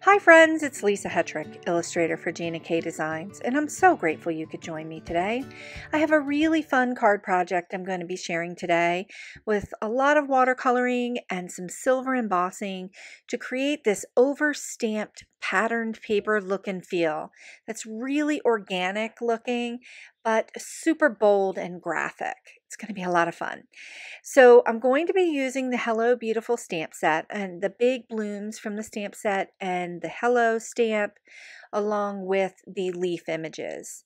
Hi friends, it's Lisa Hetrick, illustrator for Gina K Designs, and I'm so grateful you could join me today. I have a really fun card project I'm going to be sharing today with a lot of watercoloring and some silver embossing to create this over-stamped patterned paper look and feel that's really organic looking but super bold and graphic. It's going to be a lot of fun. So I'm going to be using the Hello Beautiful stamp set and the big blooms from the stamp set and the Hello stamp along with the leaf images.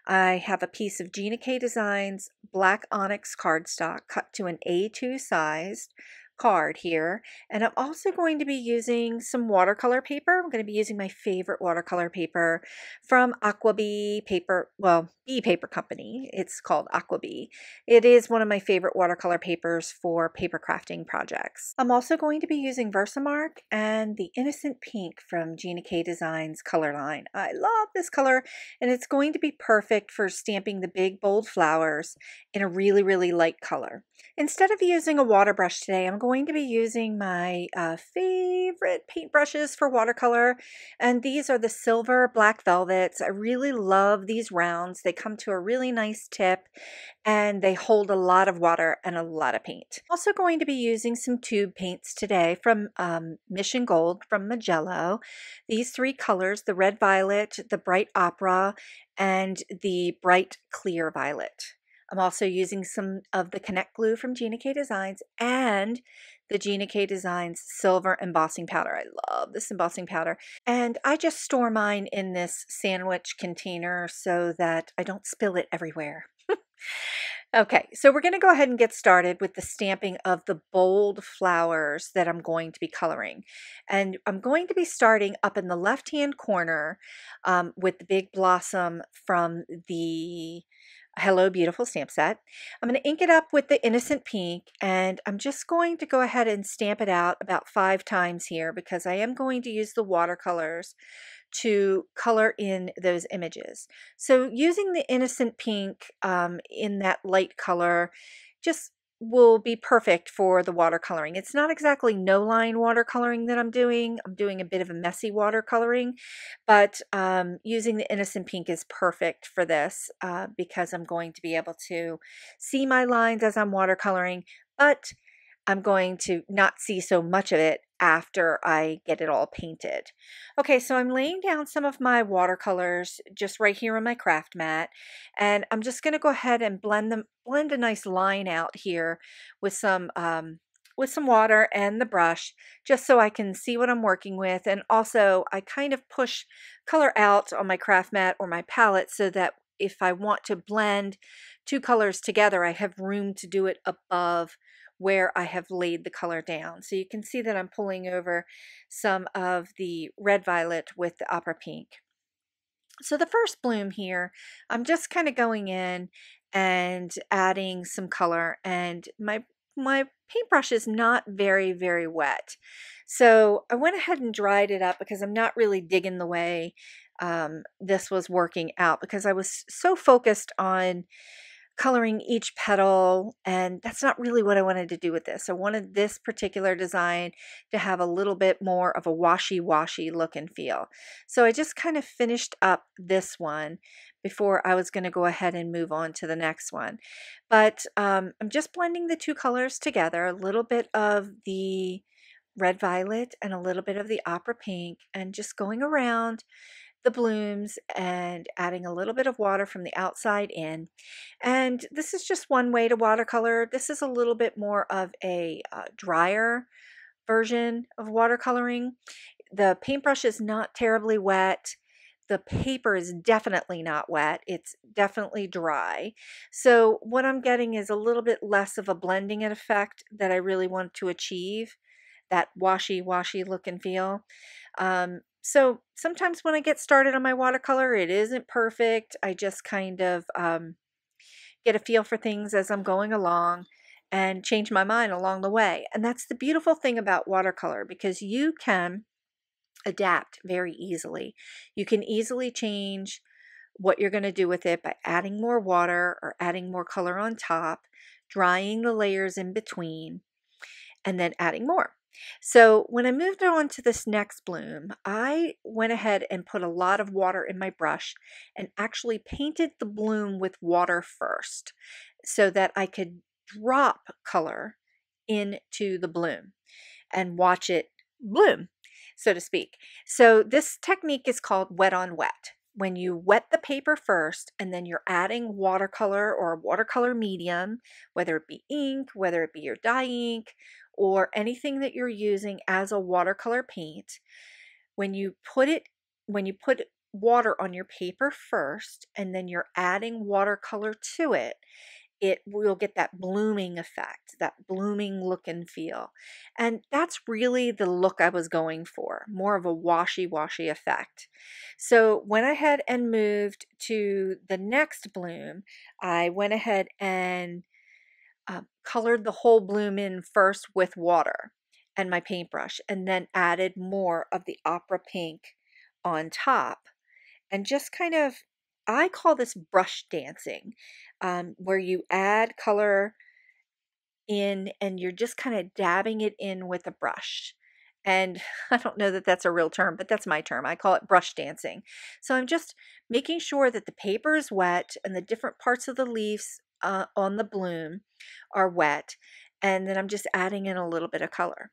I have a piece of Gina K Designs black Onyx cardstock cut to an A2 sized card here, and I'm also going to be using some watercolor paper. I'm going to be using my favorite watercolor paper from Aquabee Paper, well, Bee Paper Company. It's called Aquabee. It is one of my favorite watercolor papers for paper crafting projects. I'm also going to be using Versamark and the Innocent Pink from Gina K Designs color line. I love this color, and it's going to be perfect for stamping the big bold flowers in a really, really light color. Instead of using a water brush today, I'm going to be using my favorite paintbrushes for watercolor, and these are the silver black velvets. I really love these rounds. They come to a really nice tip and they hold a lot of water and a lot of paint. Also going to be using some tube paints today from Mission Gold from Mijello. These three colors, the red violet, the bright opera, and the bright clear violet. I'm also using some of the Connect glue from Gina K Designs and the Gina K Designs silver embossing powder. I love this embossing powder. And I just store mine in this sandwich container so that I don't spill it everywhere. Okay, so we're going to go ahead and get started with the stamping of the bold flowers that I'm going to be coloring. And I'm going to be starting up in the left-hand corner with the big blossom from the Hello Beautiful stamp set. I'm going to ink it up with the Innocent Pink, and I'm just going to go ahead and stamp it out about 5 times here because I am going to use the watercolors to color in those images. So using the Innocent Pink in that light color just will be perfect for the watercoloring. It's not exactly no line watercoloring that I'm doing. I'm doing a bit of a messy watercoloring, but using the Innocent Pink is perfect for this because I'm going to be able to see my lines as I'm watercoloring, but I'm going to not see so much of it after I get it all painted. Okay, so I'm laying down some of my watercolors just right here on my craft mat, and I'm just going to go ahead and blend a nice line out here with some water and the brush, just so I can see what I'm working with. And also I kind of push color out on my craft mat or my palette so that if I want to blend 2 colors together, I have room to do it above where I have laid the color down. So you can see that I'm pulling over some of the red violet with the opera pink. So the first bloom here, I'm just kind of going in and adding some color, and my paintbrush is not very, very wet. So I went ahead and dried it up because I'm not really digging the way this was working out because I was so focused on coloring each petal, and that's not really what I wanted to do with this. I wanted this particular design to have a little bit more of a washy look and feel. So I just kind of finished up this one before I was going to go ahead and move on to the next one. But I'm just blending the 2 colors together, a little bit of the red violet and a little bit of the opera pink, and just going around the blooms and adding a little bit of water from the outside in. And this is just one way to watercolor. This is a little bit more of a drier version of watercoloring. The paintbrush is not terribly wet. The paper is definitely not wet. It's definitely dry. So what I'm getting is a little bit less of a blending effect that I really want to achieve, that washy look and feel. So sometimes when I get started on my watercolor, it isn't perfect. I just kind of get a feel for things as I'm going along and change my mind along the way. And that's the beautiful thing about watercolor, because you can adapt very easily. You can easily change what you're going to do with it by adding more water or adding more color on top, drying the layers in between, and then adding more. So when I moved on to this next bloom, I went ahead and put a lot of water in my brush and actually painted the bloom with water first so that I could drop color into the bloom and watch it bloom, so to speak. So this technique is called wet on wet. When you wet the paper first and then you're adding watercolor or a watercolor medium, whether it be ink, whether it be your dye ink, or anything that you're using as a watercolor paint, when you put it, when you put water on your paper first and then you're adding watercolor to it, it will get that blooming effect, that blooming look and feel. And that's really the look I was going for, more of a washy effect. So went ahead and moved to the next bloom. I went ahead and colored the whole bloom in first with water and my paintbrush, and then added more of the opera pink on top, and just kind of, I call this brush dancing, where you add color in and you're just kind of dabbing it in with a brush. And I don't know that that's a real term, but that's my term. I call it brush dancing. So I'm just making sure that the paper is wet and the different parts of the leaves on the bloom are wet. And then I'm just adding in a little bit of color.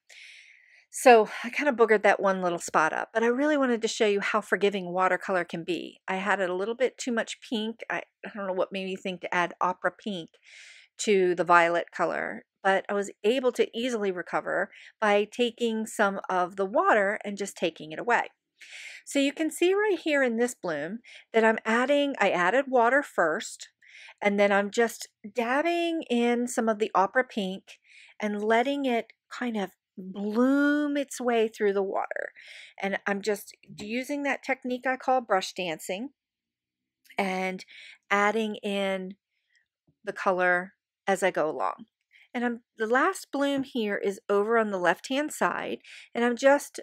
So I kind of boogered that one little spot up, but I really wanted to show you how forgiving watercolor can be. I had a little bit too much pink. I don't know what made me think to add opera pink to the violet color, but I was able to easily recover by taking some of the water and just taking it away. So you can see right here in this bloom that I added water first, and then I'm just dabbing in some of the opera pink and letting it kind of bloom its way through the water. And I'm just using that technique I call brush dancing and adding in the color as I go along. And the last bloom here is over on the left hand side, and I'm just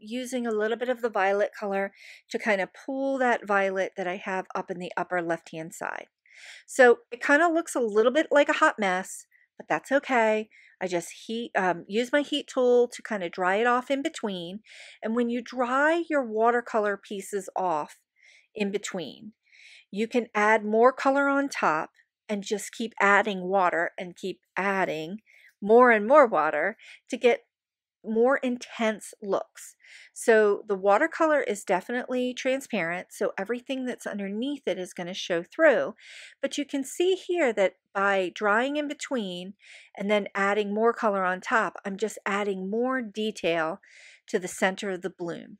using a little bit of the violet color to kind of pull that violet that I have up in the upper left hand side. So it kind of looks a little bit like a hot mess, but that's okay. I just use my heat tool to kind of dry it off in between. And when you dry your watercolor pieces off in between, you can add more color on top and just keep adding water and keep adding more and more water to get more intense looks. So the watercolor is definitely transparent, so everything that's underneath it is going to show through. But you can see here that by drying in between and then adding more color on top, I'm just adding more detail to the center of the bloom.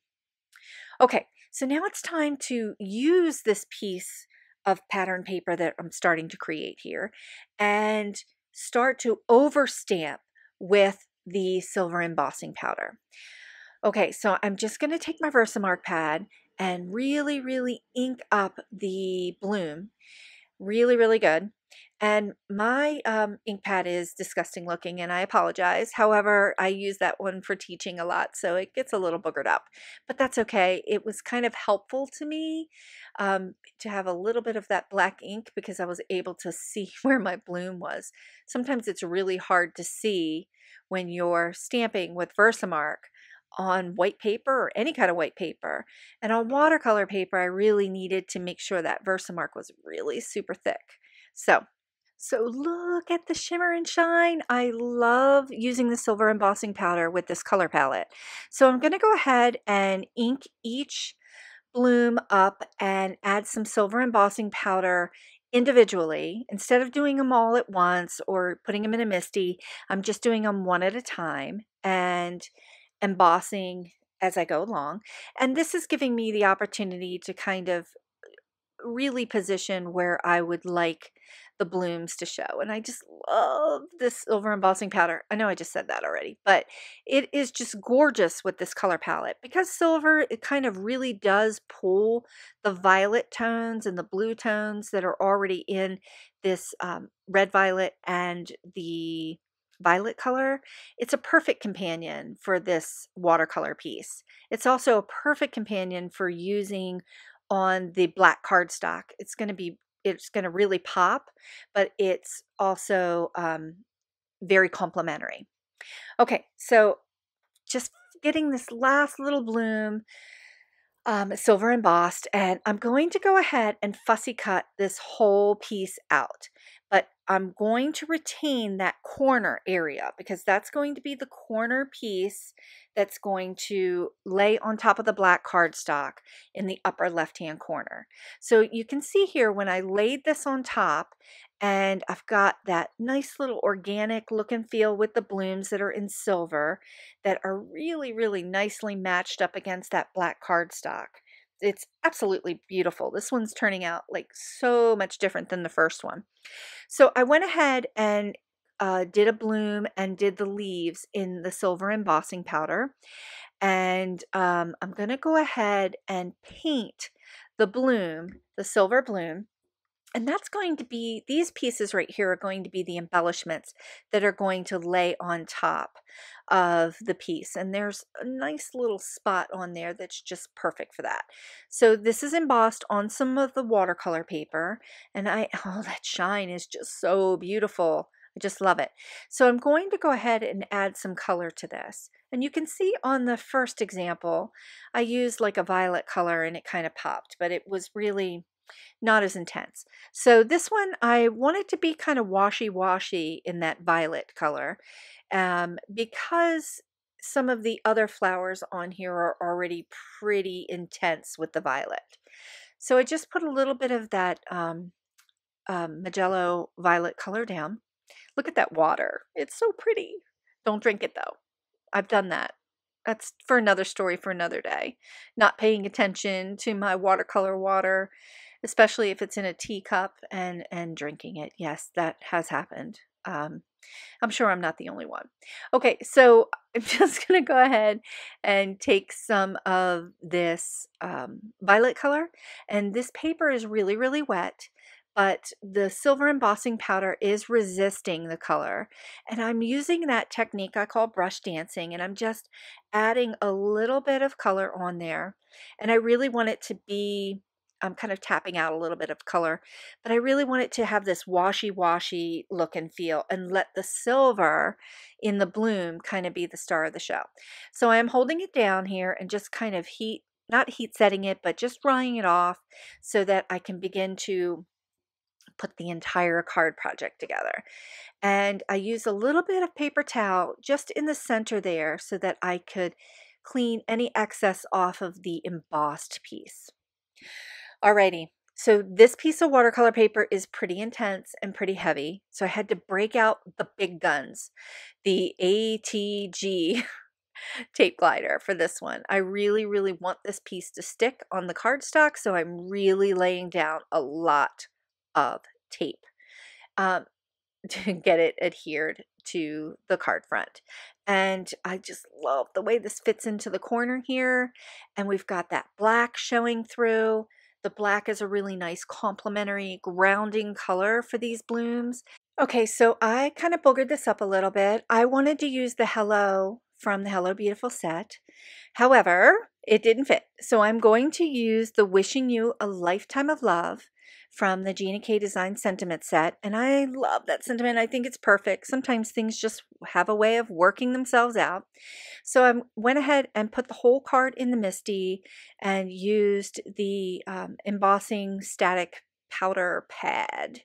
Okay, so now it's time to use this piece of pattern paper that I'm starting to create here and start to overstamp with the silver embossing powder. Okay, so I'm just going to take my Versamark pad and really ink up the bloom really good. And my ink pad is disgusting looking, and I apologize. However, I use that one for teaching a lot, so it gets a little boogered up, but that's okay. It was kind of helpful to me to have a little bit of that black ink because I was able to see where my bloom was. Sometimes it's really hard to see when you're stamping with Versamark on white paper or any kind of white paper. And on watercolor paper, I really needed to make sure that Versamark was really super thick. So look at the shimmer and shine. I love using the silver embossing powder with this color palette. So I'm going to go ahead and ink each bloom up and add some silver embossing powder individually. Instead of doing them all at once or putting them in a misty, I'm just doing them one at a time and embossing as I go along. And this is giving me the opportunity to kind of really position where I would like the blooms to show. And I just love this silver embossing powder. I know I just said that already, but it is just gorgeous with this color palette. Because silver, it kind of really does pull the violet tones and the blue tones that are already in this red violet and the violet color. It's a perfect companion for this watercolor piece. It's also a perfect companion for using on the black cardstock. It's going to really pop, but it's also very complementary. Okay, so just getting this last little bloom silver embossed, and I'm going to go ahead and fussy cut this whole piece out, but I'm going to retain that corner area because that's going to be the corner piece that's going to lay on top of the black cardstock in the upper left hand corner. So you can see here when I laid this on top, and I've got that nice little organic look and feel with the blooms that are in silver that are really, really nicely matched up against that black cardstock. It's absolutely beautiful. This one's turning out like so much different than the first one. So I went ahead and did a bloom and did the leaves in the silver embossing powder. And I'm going to go ahead and paint the bloom, the silver bloom. And that's going to be, these pieces right here are going to be the embellishments that are going to lay on top of the piece. And there's a nice little spot on there that's just perfect for that. So this is embossed on some of the watercolor paper. And oh, that shine is just so beautiful. I just love it. So I'm going to go ahead and add some color to this. And you can see on the first example, I used like a violet color and it kind of popped, but it was really not as intense. So this one, I wanted to be kind of washy-washy in that violet color because some of the other flowers on here are already pretty intense with the violet. So I just put a little bit of that Mijello violet color down. Look at that water. It's so pretty. Don't drink it though. I've done that. That's for another story for another day. Not paying attention to my watercolor water, especially if it's in a teacup, and drinking it. Yes, that has happened. I'm sure I'm not the only one. Okay, so I'm just going to go ahead and take some of this violet color, and this paper is really, really wet, but the silver embossing powder is resisting the color, and I'm using that technique I call brush dancing, and I'm just adding a little bit of color on there, and I really want it to be, I'm kind of tapping out a little bit of color, but I really want it to have this washy-washy look and feel, and let the silver in the bloom kind of be the star of the show. So I'm holding it down here and just kind of not heat setting it, but just drying it off so that I can begin to put the entire card project together. And I use a little bit of paper towel just in the center there so that I could clean any excess off of the embossed piece. Alrighty, so this piece of watercolor paper is pretty intense and pretty heavy, so I had to break out the big guns, the ATG tape glider for this one. I really, really want this piece to stick on the cardstock, so I'm really laying down a lot of tape to get it adhered to the card front. And I just love the way this fits into the corner here, and we've got that black showing through. The black is a really nice complementary grounding color for these blooms. Okay, so I kind of boogered this up a little bit. I wanted to use the Hello from the Hello Beautiful set. However, it didn't fit. So I'm going to use the Wishing You a Lifetime of Love from the Gina K Design Sentiment set. And I love that sentiment. I think it's perfect. Sometimes things just have a way of working themselves out. So I went ahead and put the whole card in the MISTI and used the embossing static powder pad.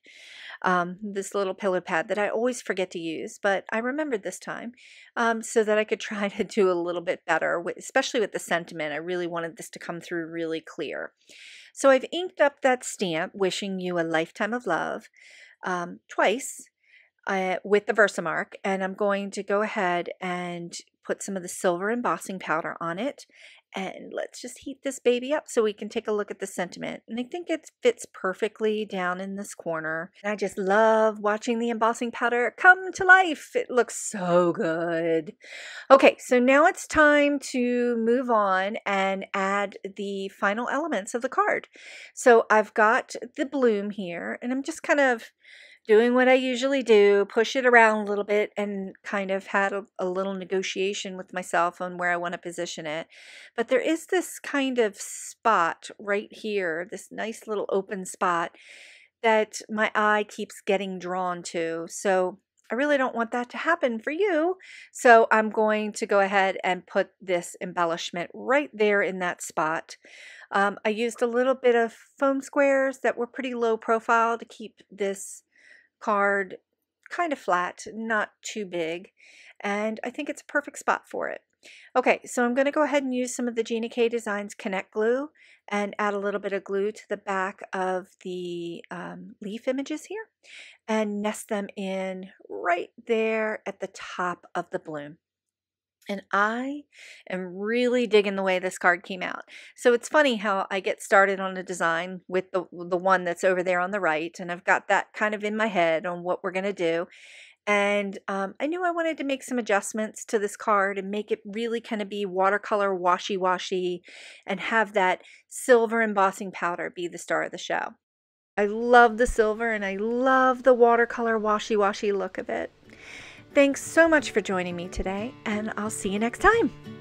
This little pillow pad that I always forget to use, but I remembered this time so that I could try to do a little bit better, especially with the sentiment. I really wanted this to come through really clear. So I've inked up that stamp, Wishing You a Lifetime of Love, twice with the Versamark, and I'm going to go ahead and put some of the silver embossing powder on it. And let's just heat this baby up so we can take a look at the sentiment. And I think it fits perfectly down in this corner. And I just love watching the embossing powder come to life. It looks so good. Okay, so now it's time to move on and add the final elements of the card. So I've got the bloom here, and I'm just kind of doing what I usually do, push it around a little bit, and kind of had a little negotiation with myself on where I want to position it. But there is this kind of spot right here, this nice little open spot that my eye keeps getting drawn to. So I really don't want that to happen for you. So I'm going to go ahead and put this embellishment right there in that spot. I used a little bit of foam squares that were pretty low profile to keep this card kind of flat, not too big, and I think it's a perfect spot for it. Okay, so I'm going to go ahead and use some of the Gina K Designs Connect glue and add a little bit of glue to the back of the leaf images here and nest them in right there at the top of the bloom. And I am really digging the way this card came out. So it's funny how I get started on a design with the one that's over there on the right, and I've got that kind of in my head on what we're going to do. And I knew I wanted to make some adjustments to this card and make it really kind of be watercolor washy-washy and have that silver embossing powder be the star of the show. I love the silver and I love the watercolor washy-washy look of it. Thanks so much for joining me today, and I'll see you next time.